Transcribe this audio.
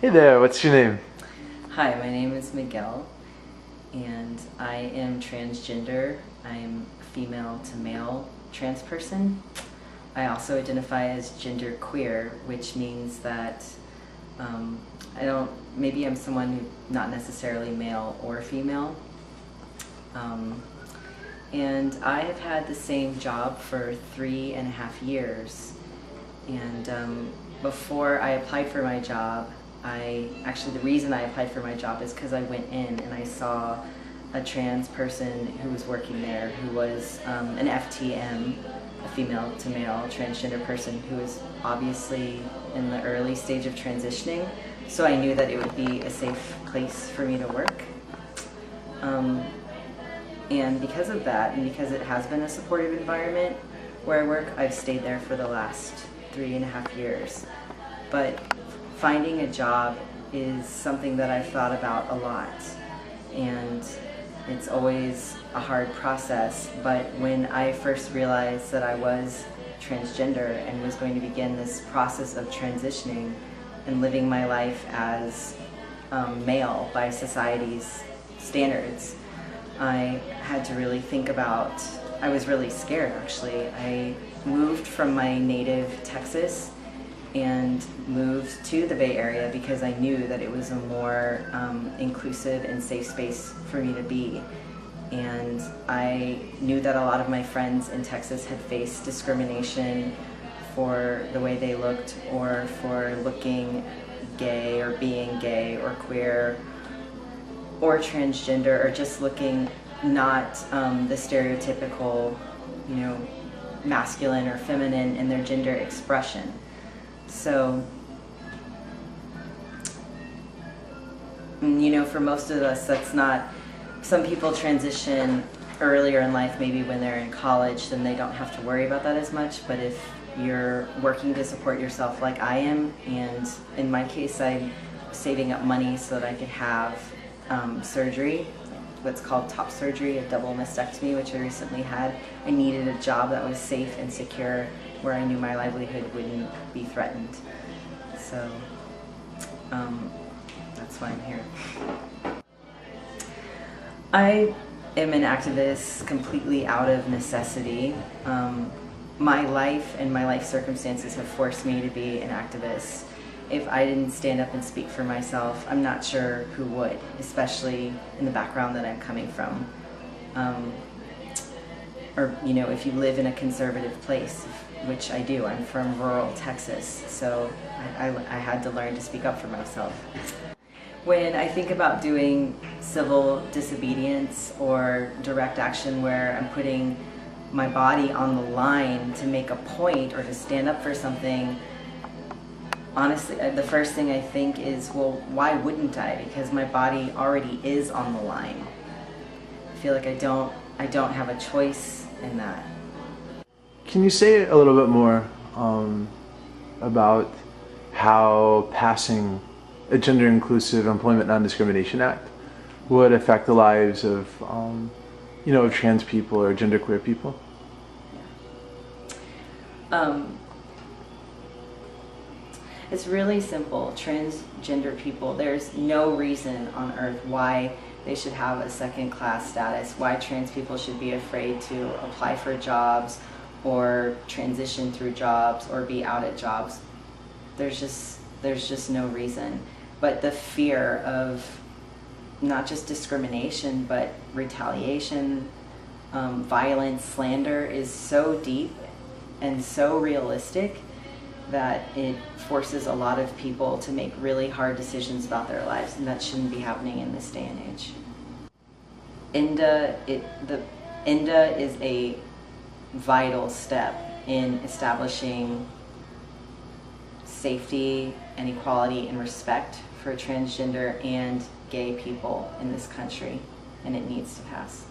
Hey there, what's your name? Hi, my name is Miguel, and I am transgender. I'm a female to male trans person. I also identify as genderqueer, which means that maybe I'm someone who's not necessarily male or female. And I have had the same job for 3.5 years. And before I applied for my job, the reason I applied for my job is because I went in and I saw a trans person who was working there who was an FTM, a female to male transgender person who was obviously in the early stage of transitioning. So I knew that it would be a safe place for me to work. And because of that, and because it has been a supportive environment where I work, I've stayed there for the last 3.5 years. But finding a job is something that I've thought about a lot, and it's always a hard process. But when I first realized that I was transgender and was going to begin this process of transitioning and living my life as male by society's standards, I had to really think about, I was really scared actually. I moved from my native Texas and moved to the Bay Area because I knew that it was a more inclusive and safe space for me to be. And I knew that a lot of my friends in Texas had faced discrimination for the way they looked, or for looking gay, or being gay, or queer, or transgender, or just looking not the stereotypical, masculine or feminine in their gender expression. So, for most of us, that's not, some people transition earlier in life, maybe when they're in college, then they don't have to worry about that as much. But if you're working to support yourself like I am, and in my case, I'm saving up money so that I could have surgery, what's called top surgery, a double mastectomy, which I recently had. I needed a job that was safe and secure, where I knew my livelihood wouldn't be threatened. So that's why I'm here. I am an activist completely out of necessity. My life and my life circumstances have forced me to be an activist. If I didn't stand up and speak for myself, I'm not sure who would, especially in the background that I'm coming from. Or if you live in a conservative place, which I do. I'm from rural Texas, so I had to learn to speak up for myself. When I think about doing civil disobedience or direct action where I'm putting my body on the line to make a point or to stand up for something, honestly, the first thing I think is, well, why wouldn't I? Because my body already is on the line. I feel like I don't have a choice in that. Can you say a little bit more about how passing a gender-inclusive employment non-discrimination act would affect the lives of, of trans people or genderqueer people? It's really simple. Transgender people, there's no reason on earth why they should have a second-class status, why trans people should be afraid to apply for jobs or transition through jobs or be out at jobs. There's just no reason. But the fear of not just discrimination, but retaliation, violence, slander is so deep and so realistic that it forces a lot of people to make really hard decisions about their lives, and that shouldn't be happening in this day and age. INDA is a vital step in establishing safety and equality and respect for transgender and gay people in this country, and it needs to pass.